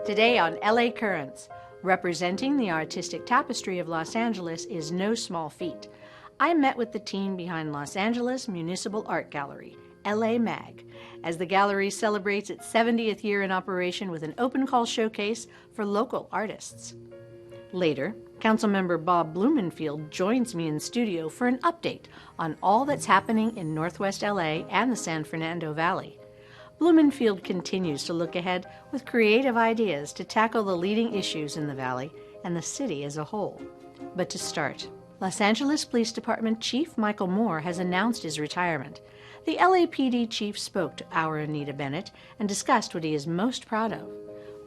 Today on LA Currents, representing the artistic tapestry of Los Angeles is no small feat. I met with the team behind Los Angeles Municipal Art Gallery, LA MAG, as the gallery celebrates its 70th year in operation with an open call showcase for local artists. Later, Councilmember Bob Blumenfield joins me in studio for an update on all that's happening in Northwest LA and the San Fernando Valley. Blumenfield continues to look ahead with creative ideas to tackle the leading issues in the valley and the city as a whole. But to start, Los Angeles Police Department Chief Michael Moore has announced his retirement. The LAPD chief spoke to our Anita Bennett and discussed what he is most proud of,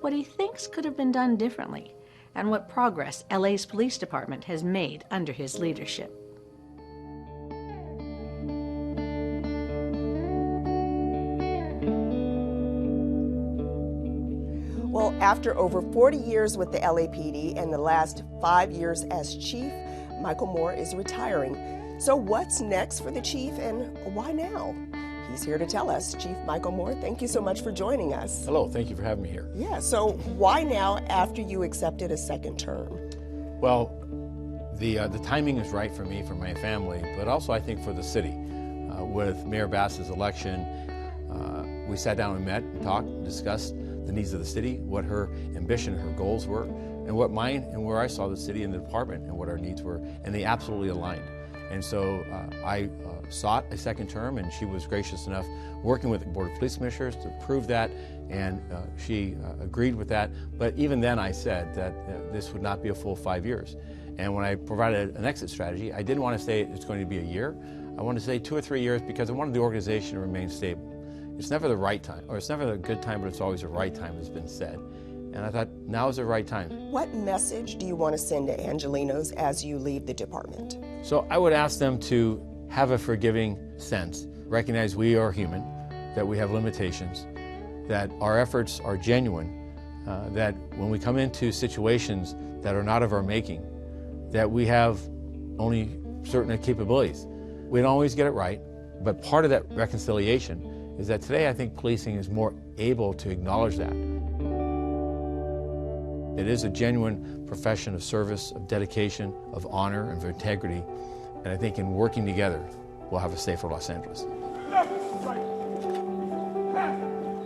what he thinks could have been done differently, and what progress LA's police department has made under his leadership. Well, after over 40 years with the LAPD and the last 5 years as chief, Michael Moore is retiring. So what's next for the chief and why now? He's here to tell us. Chief Michael Moore, thank you so much for joining us. Hello, thank you for having me here. Yeah, so why now after you accepted a second term? Well, the timing is right for me, for my family, but also I think for the city. With Mayor Bass's election, we sat down and met and talked and discussed the needs of the city, what her ambition, her goals were, and what mine and where I saw the city and the department and what our needs were, and they absolutely aligned. And so I sought a second term, and she was gracious enough, working with the Board of Police Commissioners, to prove that, and she agreed with that. But even then I said that this would not be a full 5 years. And when I provided an exit strategy, I didn't want to say it's going to be a year. I wanted to say 2 or 3 years because I wanted the organization to remain stable. It's never the right time, or it's never the good time, but it's always the right time, has been said. And I thought, now is the right time. What message do you want to send to Angelenos as you leave the department? So I would ask them to have a forgiving sense, recognize we are human, that we have limitations, that our efforts are genuine, that when we come into situations that are not of our making, that we have only certain capabilities. We don't always get it right, but part of that reconciliation is that today I think policing is more able to acknowledge that. It is a genuine profession of service, of dedication, of honor, and of integrity. And I think in working together, we'll have a safer Los Angeles.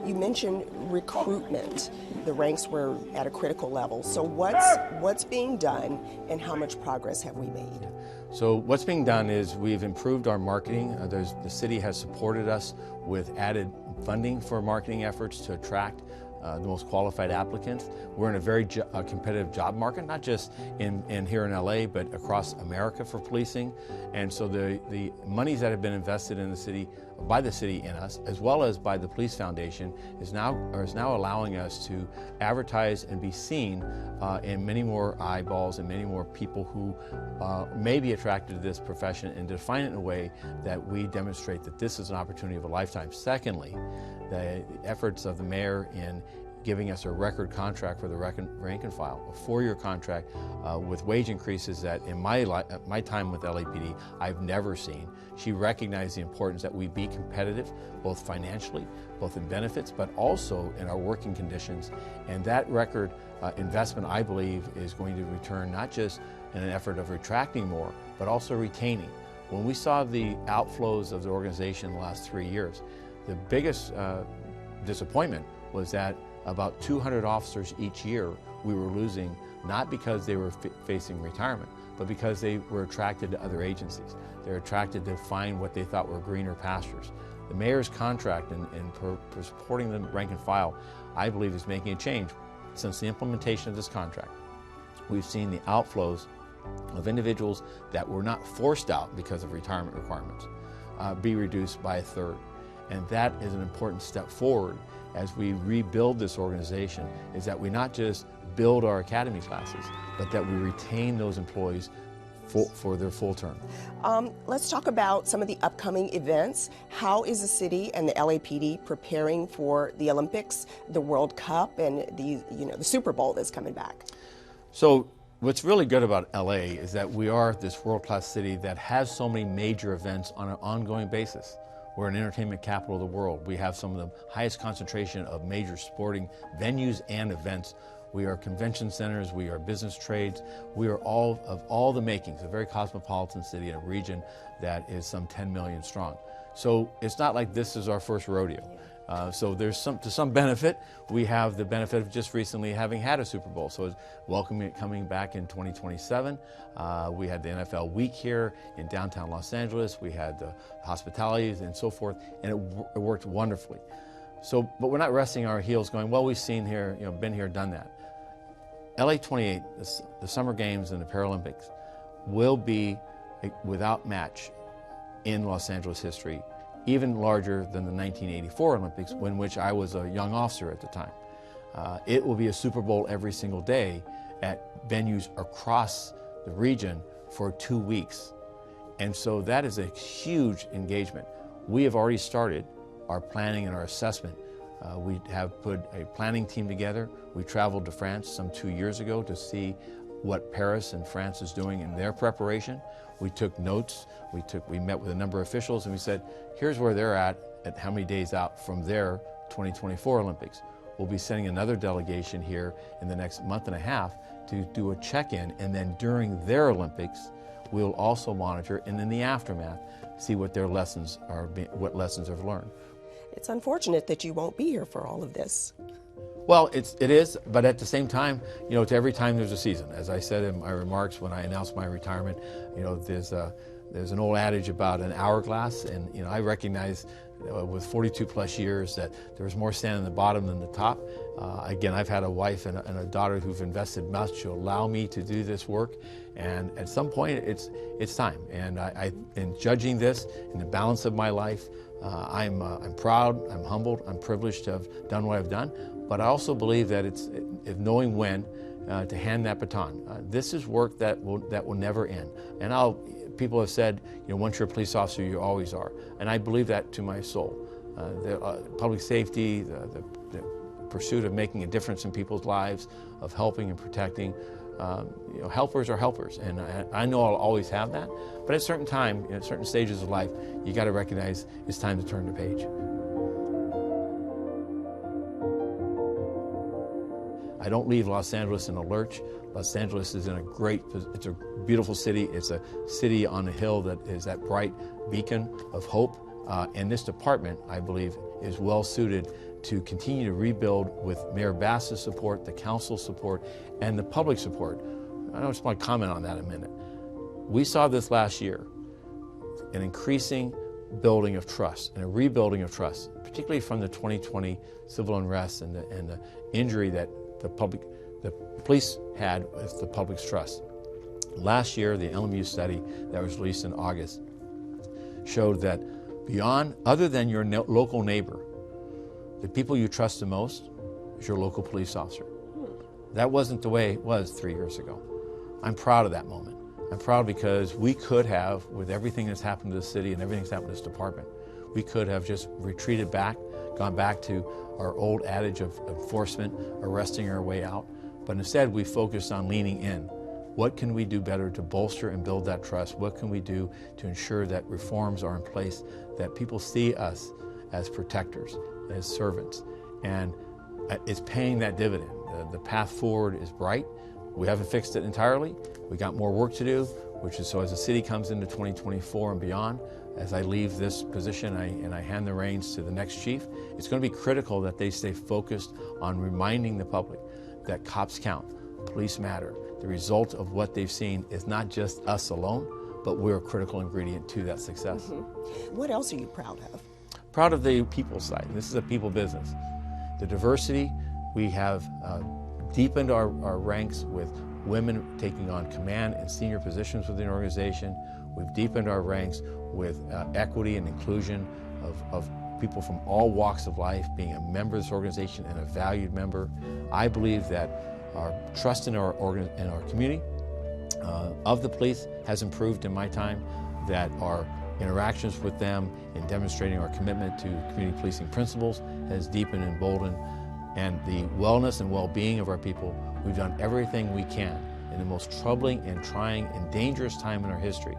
You mentioned recruitment. The ranks were at a critical level. So what's being done and how much progress have we made? So what's being done is we've improved our marketing. The city has supported us with added funding for marketing efforts to attract the most qualified applicants. We're in a very competitive job market, not just in here in LA, but across America for policing. And so the monies that have been invested in the city, by the city in us, as well as by the Police Foundation, is now allowing us to advertise and be seen in many more eyeballs and many more people who may be attracted to this profession, and to define it in a way that we demonstrate that this is an opportunity of a lifetime. Secondly, the efforts of the mayor in giving us a record contract for the rank and file, a 4-year contract with wage increases that in my time with LAPD I've never seen. She recognized the importance that we be competitive, both financially, both in benefits, but also in our working conditions. And that record investment, I believe, is going to return not just in an effort of attracting more, but also retaining. When we saw the outflows of the organization in the last 3 years, the biggest disappointment was that about 200 officers each year we were losing, not because they were facing retirement, but because they were attracted to other agencies. They're attracted to find what they thought were greener pastures. The mayor's contract and supporting the rank and file, I believe, is making a change. Since the implementation of this contract, we've seen the outflows of individuals that were not forced out because of retirement requirements be reduced by 1/3. And that is an important step forward as we rebuild this organization, is that we not just build our academy classes, but that we retain those employees for their full term. Let's talk about some of the upcoming events. How is the city and the LAPD preparing for the Olympics, the World Cup, and the Super Bowl that's coming back? So what's really good about LA is that we are this world-class city that has so many major events on an ongoing basis. We're an entertainment capital of the world. We have some of the highest concentration of major sporting venues and events. We are convention centers, we are business trades, we are all the makings, a very cosmopolitan city in a region that is some 10 million strong. So it's not like this is our first rodeo. So there's to some benefit. We have the benefit of just recently having had a Super Bowl. So it's welcoming it coming back in 2027. We had the NFL week here in downtown Los Angeles. We had the hospitality and so forth, and it worked wonderfully. So, but we're not resting our heels going, well, we've seen here, been here, done that. LA 28, the Summer Games and the Paralympics will be without match in Los Angeles history, even larger than the 1984 Olympics, in which I was a young officer at the time. It will be a Super Bowl every single day at venues across the region for 2 weeks. And so that is a huge engagement. We have already started our planning and our assessment. We have put a planning team together. We traveled to France some 2 years ago to see what Paris and France is doing in their preparation. We took notes, we met with a number of officials, and we said, here's where they're at how many days out from their 2024 Olympics. We'll be sending another delegation here in the next month and a half to do a check-in, and then during their Olympics, we'll also monitor, and in the aftermath, see what their lessons are, what lessons have learned. It's unfortunate that you won't be here for all of this. Well, it is, but at the same time, to every time there's a season. As I said in my remarks when I announced my retirement, there's an old adage about an hourglass, and I recognize with 42 plus years that there's more sand in the bottom than the top. Again, I've had a wife and a daughter who've invested much to allow me to do this work, and at some point it's time. And in judging this in the balance of my life, I'm proud, I'm humbled, I'm privileged to have done what I've done. But I also believe that it's knowing when to hand that baton. This is work that will never end. And people have said, once you're a police officer, you always are. And I believe that to my soul. The public safety, the pursuit of making a difference in people's lives, of helping and protecting. Helpers are helpers, and I know I'll always have that. But at a certain time, at certain stages of life, you got to recognize it's time to turn the page. I don't leave Los Angeles in a lurch. Los Angeles is it's a beautiful city. It's a city on a hill that is that bright beacon of hope. And this department, I believe, is well suited to continue to rebuild with Mayor Bass's support, the council's support, and the public support. I just want to comment on that a minute. We saw this last year, an increasing building of trust and a rebuilding of trust, particularly from the 2020 civil unrest and the injury that the police had with the public's trust. Last year, the LMU study that was released in August showed that other than your local neighbor, the people you trust the most is your local police officer. That wasn't the way it was 3 years ago. I'm proud of that moment. I'm proud because we could have, with everything that's happened to the city and everything that's happened to this department, we could have just retreated back, gone back to our old adage of enforcement, arresting our way out. But instead, we focused on leaning in. What can we do better to bolster and build that trust? What can we do to ensure that reforms are in place, that people see us as protectors, as servants? And it's paying that dividend. The path forward is bright. We haven't fixed it entirely. We got more work to do, so as the city comes into 2024 and beyond, as I leave this position and I hand the reins to the next chief, it's going to be critical that they stay focused on reminding the public that cops count, police matter. The result of what they've seen is not just us alone, but we're a critical ingredient to that success. Mm-hmm. What else are you proud of? Proud of the people side. This is a people business. The diversity, we have deepened our ranks with women taking on command and senior positions within the organization. We've deepened our ranks with equity and inclusion of people from all walks of life being a member of this organization and a valued member. I believe that our trust in our community of the police has improved in my time, that our interactions with them in demonstrating our commitment to community policing principles has deepened and emboldened, and the wellness and well-being of our people. We've done everything we can in the most troubling and trying and dangerous time in our history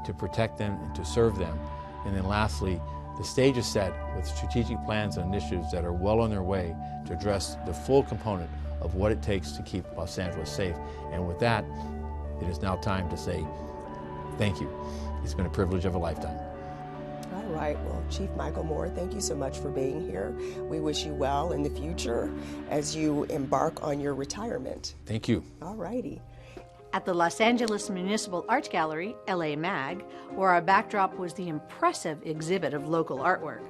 to protect them and to serve them. And then lastly, The stage is set with strategic plans and initiatives that are well on their way to address the full component of what it takes to keep Los Angeles safe. And with that, it is now time to say thank you. It's been a privilege of a lifetime. All right, well, Chief Michael Moore, thank you so much for being here. We wish you well in the future as you embark on your retirement. Thank you. All righty. At the Los Angeles Municipal Art Gallery, LA MAG, where our backdrop was the impressive exhibit of local artwork,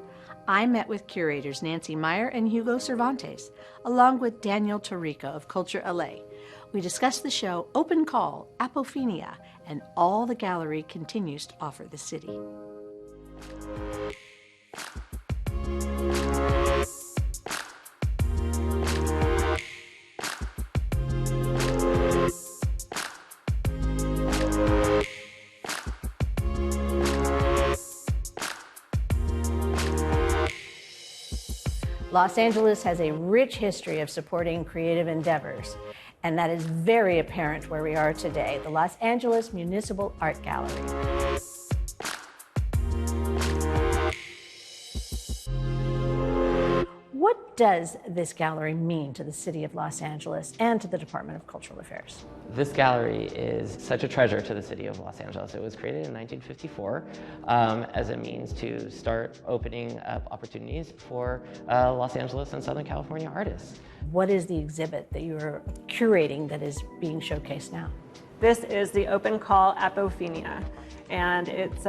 I met with curators Nancy Meyer and Hugo Cervantes, along with Daniel Tarica of Culture LA. We discussed the show Open Call, Apophenia, and all the gallery continues to offer the city. Los Angeles has a rich history of supporting creative endeavors, and that is very apparent where we are today, the Los Angeles Municipal Art Gallery. What does this gallery mean to the city of Los Angeles and to the Department of Cultural Affairs? This gallery is such a treasure to the city of Los Angeles. It was created in 1954 as a means to start opening up opportunities for Los Angeles and Southern California artists. What is the exhibit that you are curating that is being showcased now? This is the Open Call Apophenia, and it's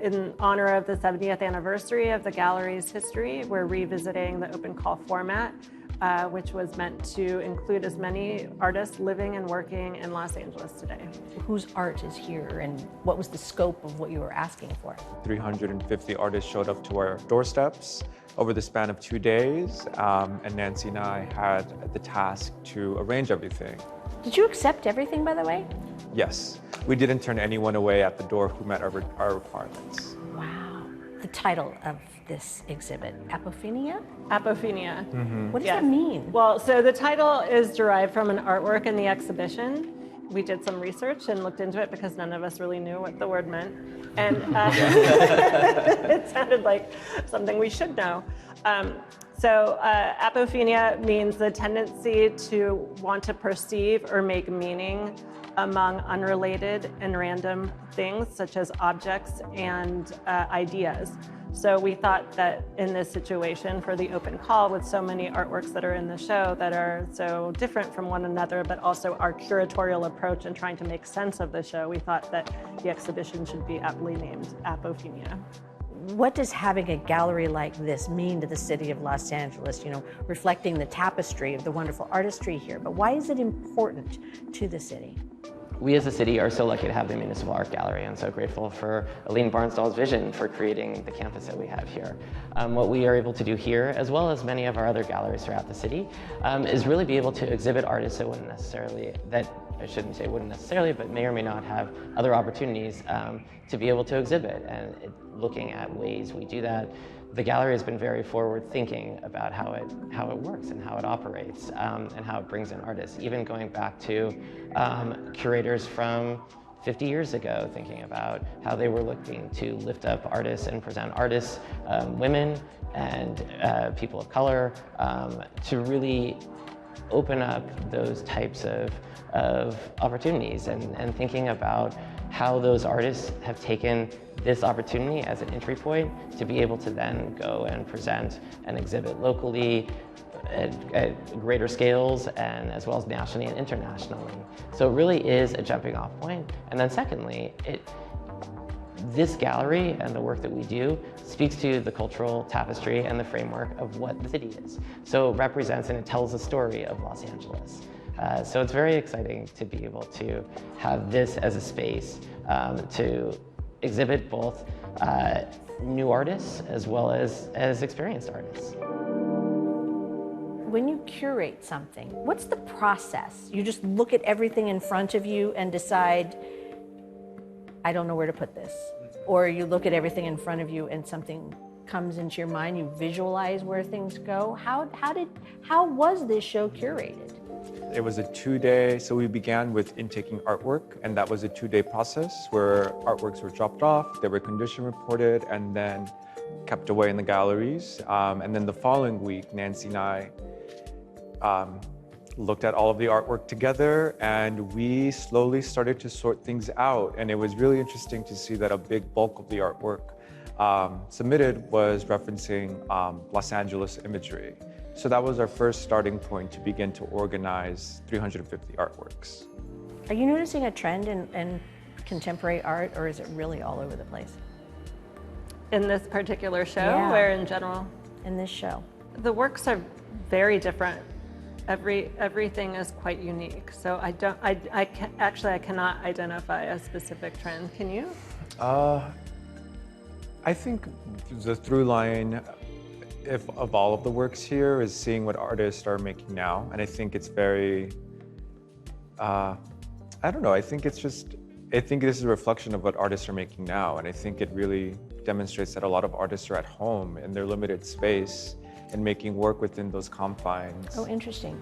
in honor of the 70th anniversary of the gallery's history. We're revisiting the open call format, which was meant to include as many artists living and working in Los Angeles today. Whose art is here, and what was the scope of what you were asking for? 350 artists showed up to our doorsteps over the span of 2 days, and Nancy and I had the task to arrange everything. Did you accept everything, by the way? Yes, we didn't turn anyone away at the door who met our requirements. Wow. The title of this exhibit, Apophenia? Apophenia. What does that mean? Well, so the title is derived from an artwork in the exhibition. We did some research and looked into it because none of us really knew what the word meant. And it sounded like something we should know. So apophenia means the tendency to want to perceive or make meaning among unrelated and random things, such as objects and ideas. So we thought that in this situation for the open call, with so many artworks that are in the show that are so different from one another, but also our curatorial approach in trying to make sense of the show, we thought that the exhibition should be aptly named Apophenia. What does having a gallery like this mean to the city of Los Angeles, you know, reflecting the tapestry of the wonderful artistry here, but why is it important to the city? We as a city are so lucky to have the Municipal Art Gallery, and so grateful for Aline Barnsdall's vision for creating the campus that we have here. What we are able to do here, as well as many of our other galleries throughout the city, is really be able to exhibit artists that wouldn't necessarily, but may or may not have other opportunities to be able to exhibit. And looking at ways we do that, the gallery has been very forward-thinking about how it works and how it operates and how it brings in artists, even going back to curators from 50 years ago, thinking about how they were looking to lift up artists and present artists, women and people of color, to really open up those types of opportunities and thinking about how those artists have taken this opportunity as an entry point to be able to then go and present and exhibit locally at greater scales and as well as nationally and internationally. So it really is a jumping off point. And then secondly, this gallery and the work that we do speaks to the cultural tapestry and the framework of what the city is. So it represents and it tells the story of Los Angeles. So it's very exciting to be able to have this as a space to exhibit both new artists as well as experienced artists. When you curate something, what's the process? You just look at everything in front of you and decide, I don't know where to put this. Or you look at everything in front of you and something comes into your mind, you visualize where things go. How was this show curated? It was a 2-day, so we began with intaking artwork, and that was a 2-day process where artworks were dropped off, they were condition reported, and then kept away in the galleries. And then the following week, Nancy and I looked at all of the artwork together, and we slowly started to sort things out. And it was really interesting to see that a big bulk of the artwork submitted was referencing Los Angeles imagery. So that was our first starting point to begin to organize 350 artworks. Are you noticing a trend in contemporary art, or is it really all over the place? In this particular show, Yeah. or in general? In this show? The works are very different. Everything is quite unique. So I cannot identify a specific trend. Can you? I think the through line of all of the works here is seeing what artists are making now. And I think it's very, I don't know, I think this is a reflection of what artists are making now. And I think it really demonstrates that a lot of artists are at home in their limited space and making work within those confines. Oh, interesting.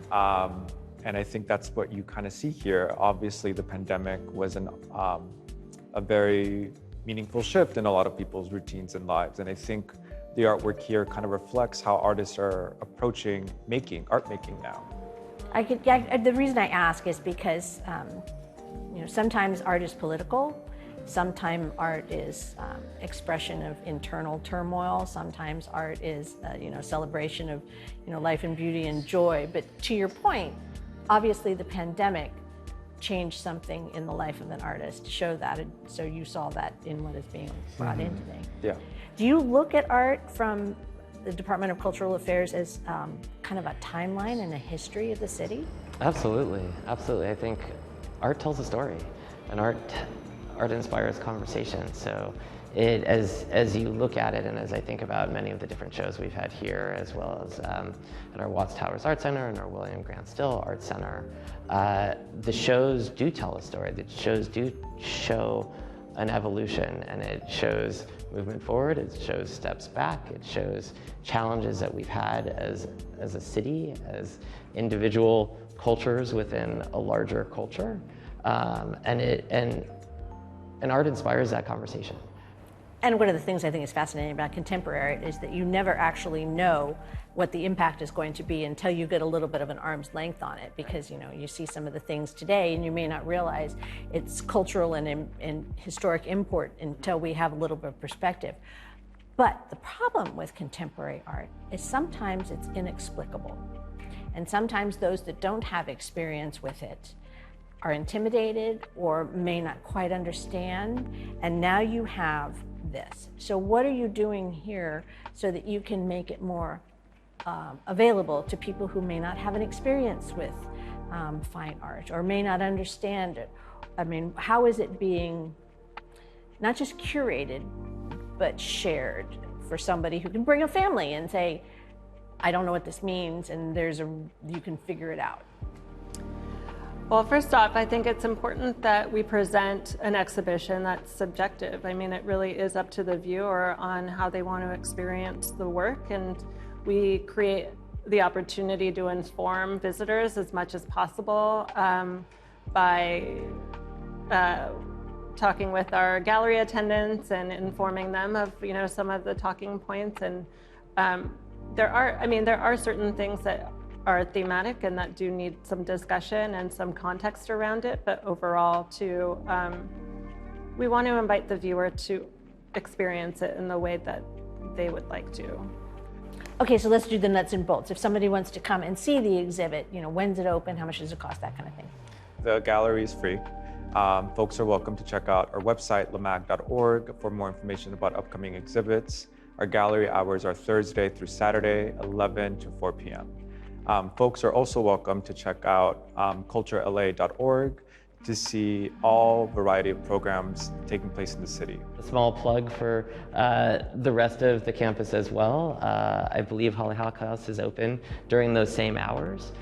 And I think that's what you kind of see here. Obviously, the pandemic was a very meaningful shift in a lot of people's routines and lives. And I think the artwork here kind of reflects how artists are approaching art making now. The reason I ask is because sometimes art is political. Sometimes art is expression of internal turmoil. Sometimes art is, celebration of, life and beauty and joy. But to your point, obviously the pandemic changed something in the life of an artist to show that. And so you saw that in what is being brought in today. Yeah. Do you look at art from the Department of Cultural Affairs as kind of a timeline and a history of the city? Absolutely, absolutely. I think art tells a story, and art inspires conversation. So as you look at it, and as I think about many of the different shows we've had here, as well as at our Watts Towers Art Center and our William Grant Still Art Center, the shows do tell a story. The shows do show an evolution, and it shows movement forward, it shows steps back, it shows challenges that we've had as a city, as individual cultures within a larger culture, and art inspires that conversation. And one of the things I think is fascinating about contemporary art is that you never actually know what the impact is going to be until you get a little bit of an arm's length on it, because you see some of the things today and you may not realize its cultural and historic import until we have a little bit of perspective. But the problem with contemporary art is sometimes it's inexplicable. And sometimes those that don't have experience with it are intimidated or may not quite understand, and now you have this. So what are you doing here so that you can make it more available to people who may not have an experience with fine art or may not understand it? I mean, how is it being not just curated, but shared for somebody who can bring a family and say, I don't know what this means, and you can figure it out? Well, first off, I think it's important that we present an exhibition that's subjective. I mean, it really is up to the viewer on how they want to experience the work, and we create the opportunity to inform visitors as much as possible by talking with our gallery attendants and informing them of some of the talking points. And there are certain things that are thematic and that do need some discussion and some context around it, but overall we want to invite the viewer to experience it in the way that they would like to. Okay, so let's do the nuts and bolts. If somebody wants to come and see the exhibit, when's it open, how much does it cost, that kind of thing? The gallery is free. Folks are welcome to check out our website, lamag.org, for more information about upcoming exhibits. Our gallery hours are Thursday through Saturday, 11 to 4 p.m. Folks are also welcome to check out culturela.org to see all variety of programs taking place in the city. A small plug for the rest of the campus as well. I believe Hollyhock House is open during those same hours.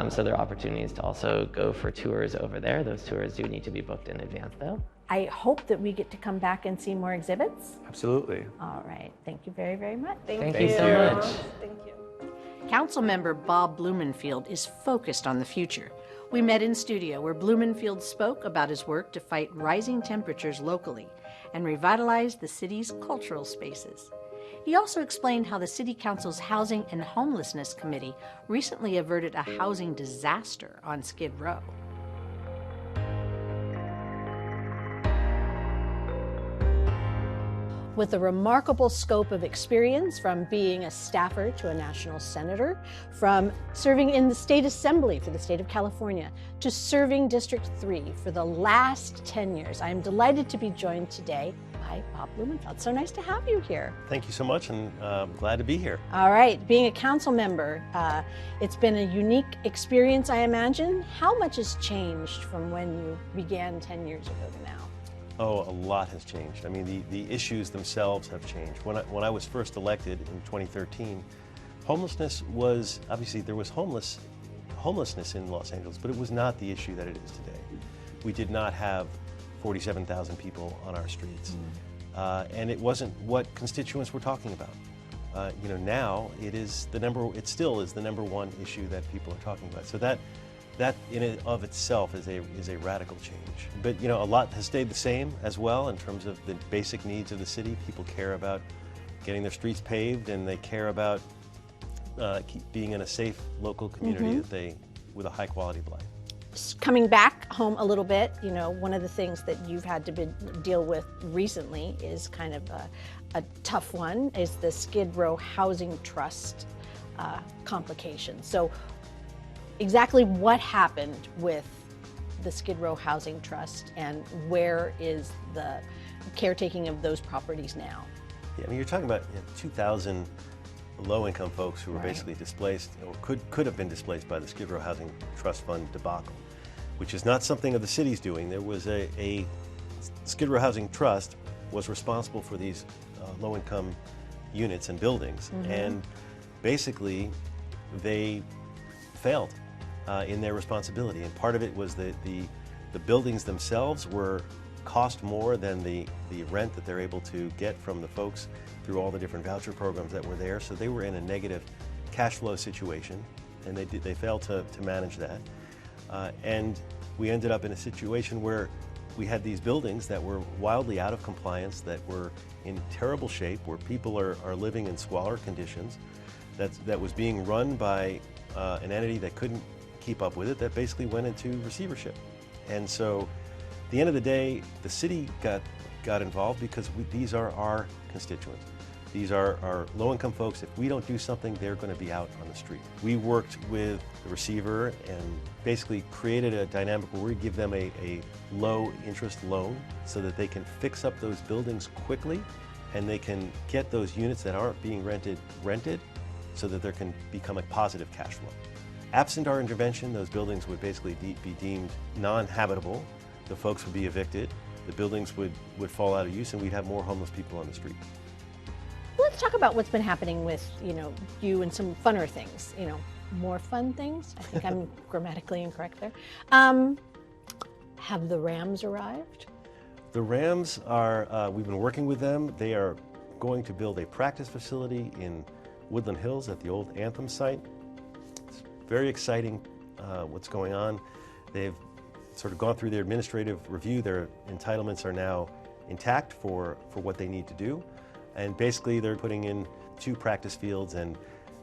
So there are opportunities to also go for tours over there. Those tours do need to be booked in advance though. I hope that we get to come back and see more exhibits. Absolutely. All right, thank you very, very much. Thank you you so much. Thank you. Councilmember Bob Blumenfield is focused on the future. We met in studio where Blumenfield spoke about his work to fight rising temperatures locally and revitalize the city's cultural spaces. He also explained how the City Council's Housing and Homelessness Committee recently averted a housing disaster on Skid Row. With a remarkable scope of experience, from being a staffer to a national senator, from serving in the state assembly for the state of California, to serving District 3 for the last 10 years, I am delighted to be joined today by Bob Blumenfield. So nice to have you here. Thank you so much, and glad to be here. All right, being a council member, it's been a unique experience, I imagine. How much has changed from when you began 10 years ago to now? Oh, a lot has changed. I mean, the issues themselves have changed. When I was first elected in 2013, homelessness was, obviously there was homelessness in Los Angeles, but it was not the issue that it is today. We did not have 47,000 people on our streets. And it wasn't what constituents were talking about. Now it still is the number one issue that people are talking about. So that in and of itself is a radical change. But a lot has stayed the same as well in terms of the basic needs of the city. People care about getting their streets paved, and they care about being in a safe local community with a high quality of life. Coming back home a little bit, one of the things that you've had to deal with recently is kind of a tough one, is the Skid Row Housing Trust complication. So exactly what happened with the Skid Row Housing Trust, and where is the caretaking of those properties now? Yeah, I mean, you're talking about 2,000 low-income folks who were basically displaced, or could have been displaced by the Skid Row Housing Trust Fund debacle, which is not something of the city's doing. There was a Skid Row Housing Trust was responsible for these low-income units and buildings, and basically they failed in their responsibility. And part of it was that the buildings themselves cost more than the rent that they're able to get from the folks through all the different voucher programs that were there. So they were in a negative cash flow situation, and they failed to manage that. And we ended up in a situation where we had these buildings that were wildly out of compliance, that were in terrible shape, where people are living in squalor conditions, that was being run by an entity that couldn't keep up with it, that basically went into receivership. And so at the end of the day, the city got involved because these are our constituents. These are our low-income folks. If we don't do something, they're going to be out on the street. We worked with the receiver and basically created a dynamic where we give them a low-interest loan so that they can fix up those buildings quickly, and they can get those units that aren't being rented so that there can become a positive cash flow. Absent our intervention, those buildings would basically be deemed non-habitable. The folks would be evicted. The buildings would fall out of use, and we'd have more homeless people on the street. Let's talk about what's been happening with, you and some funner things, more fun things. I think I'm grammatically incorrect there. Have the Rams arrived? The Rams are, we've been working with them. They are going to build a practice facility in Woodland Hills at the old Anthem site. It's very exciting what's going on. They've sort of gone through their administrative review. Their entitlements are now intact for what they need to do. And basically they're putting in 2 practice fields and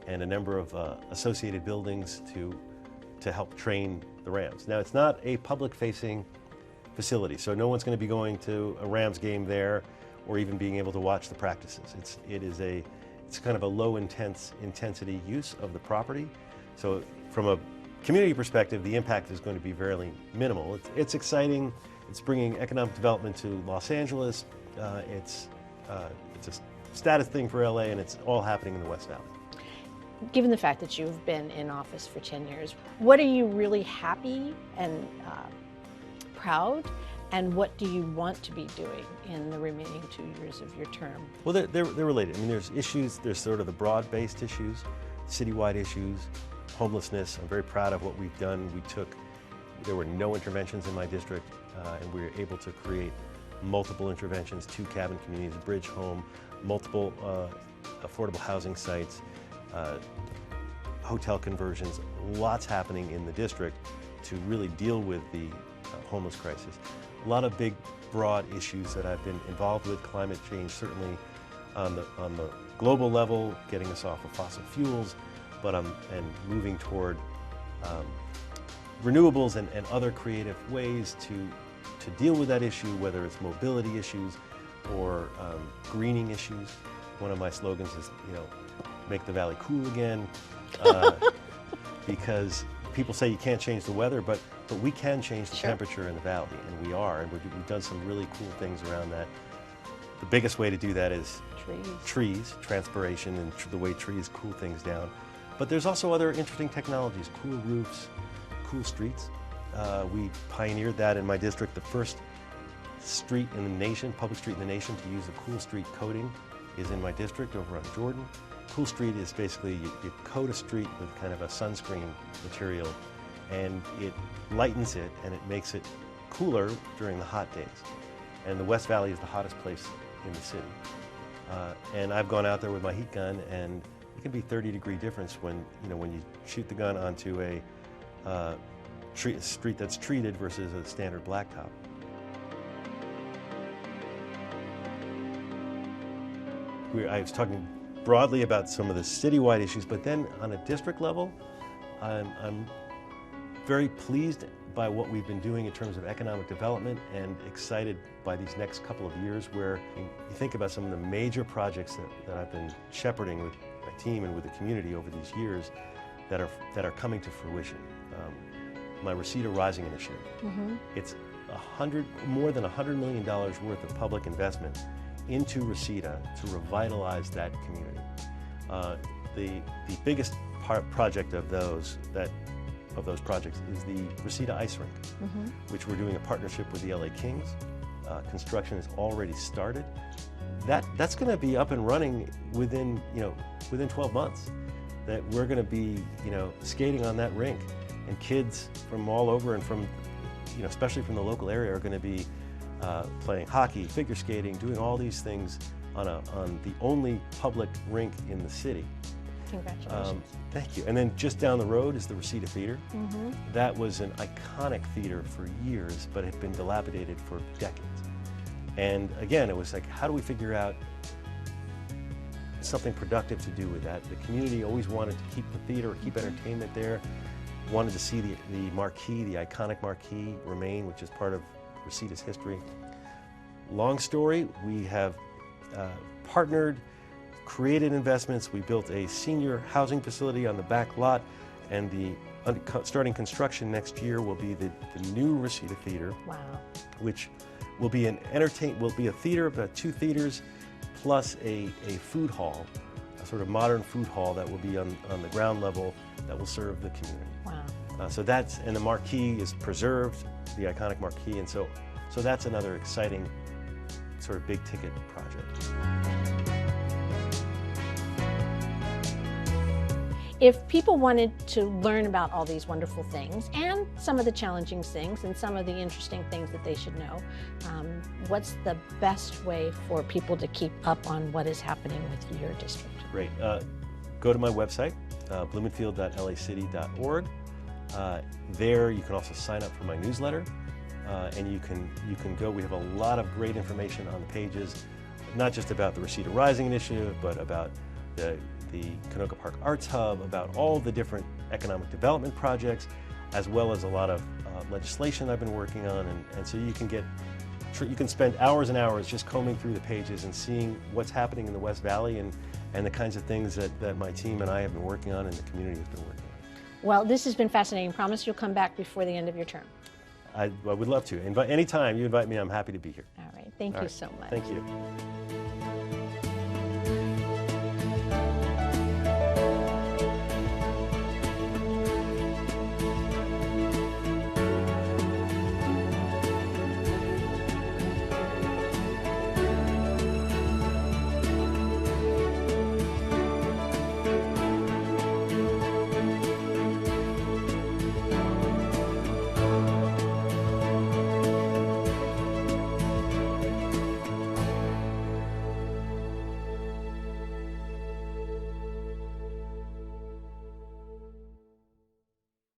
a number of associated buildings to help train the Rams. Now, it's not a public-facing facility, so no one's going to be going to a Rams game there or even being able to watch the practices. It's kind of a low intensity use of the property. So from a community perspective, the impact is going to be very minimal. It's exciting. It's bringing economic development to Los Angeles. It's a status thing for LA, and it's all happening in the West Valley. Given the fact that you've been in office for 10 years, what are you really happy and proud, and what do you want to be doing in the remaining 2 years of your term? Well, they're related. I mean, there's issues, there's sort of the broad-based issues, citywide issues, homelessness. I'm very proud of what we've done. There were no interventions in my district, and we were able to create multiple interventions, 2 cabin communities, a bridge home, multiple affordable housing sites, hotel conversions, lots happening in the district to really deal with the homeless crisis. A lot of big, broad issues that I've been involved with, climate change certainly on the global level, getting us off of fossil fuels, but and moving toward renewables and other creative ways to deal with that issue, whether it's mobility issues or greening issues. One of my slogans is, make the valley cool again, because people say you can't change the weather, but we can change the temperature in the valley, and we are, and we've done some really cool things around that. The biggest way to do that is trees, transpiration, and the way trees cool things down. But there's also other interesting technologies, cool roofs, cool streets. We pioneered that in my district. The first street in the nation, public street in the nation, to use a cool street coating is in my district over on Jordan. Cool street is basically you coat a street with kind of a sunscreen material, and it lightens it and it makes it cooler during the hot days. And the West Valley is the hottest place in the city. And I've gone out there with my heat gun, and it can be 30-degree difference when you shoot the gun onto a street that's treated versus a standard blacktop. I was talking broadly about some of the citywide issues, but then on a district level, I'm very pleased by what we've been doing in terms of economic development, and excited by these next couple of years where you think about some of the major projects that I've been shepherding with my team and with the community over these years that are coming to fruition. My Reseda Rising initiative. It's more than $100 million worth of public investment into Reseda to revitalize that community. The biggest project of those projects is the Reseda Ice Rink, which we're doing a partnership with the LA Kings. Construction has already started. That's going to be up and running within 12 months. That we're going to be skating on that rink, and kids from all over and from especially from the local area are going to be playing hockey, figure skating, doing all these things on the only public rink in the city. Congratulations. Thank you. And then just down the road is the Reseda Theater. That was an iconic theater for years, but had been dilapidated for decades. And again, it was like, how do we figure out something productive to do with that? The community always wanted to keep the theater, keep entertainment there, wanted to see the marquee, the iconic marquee remain, which is part of Reseda's history. Long story, we have partnered, created investments. We built a senior housing facility on the back lot, and starting construction next year will be the new Reseda Theater. Wow. Which will be a theater, about 2 theaters, plus a food hall, a sort of modern food hall that will be on the ground level that will serve the community. Wow. And the marquee is preserved, the iconic marquee, and so that's another exciting sort of big ticket project. If people wanted to learn about all these wonderful things and some of the challenging things and some of the interesting things that they should know, what's the best way for people to keep up on what is happening with your district? Great. Go to my website, blumenfield.lacity.org. There you can also sign up for my newsletter, and you can go. We have a lot of great information on the pages, not just about the Reseda Rising initiative, but about the Canoga Park Arts Hub, about all the different economic development projects, as well as a lot of legislation I've been working on, and so you can spend hours and hours just combing through the pages and seeing what's happening in the West Valley and the kinds of things that my team and I have been working on and the community has been working on. Well, this has been fascinating. Promise you'll come back before the end of your term. I would love to. Anytime you invite me, I'm happy to be here. All right. Thank you so much. Thank you.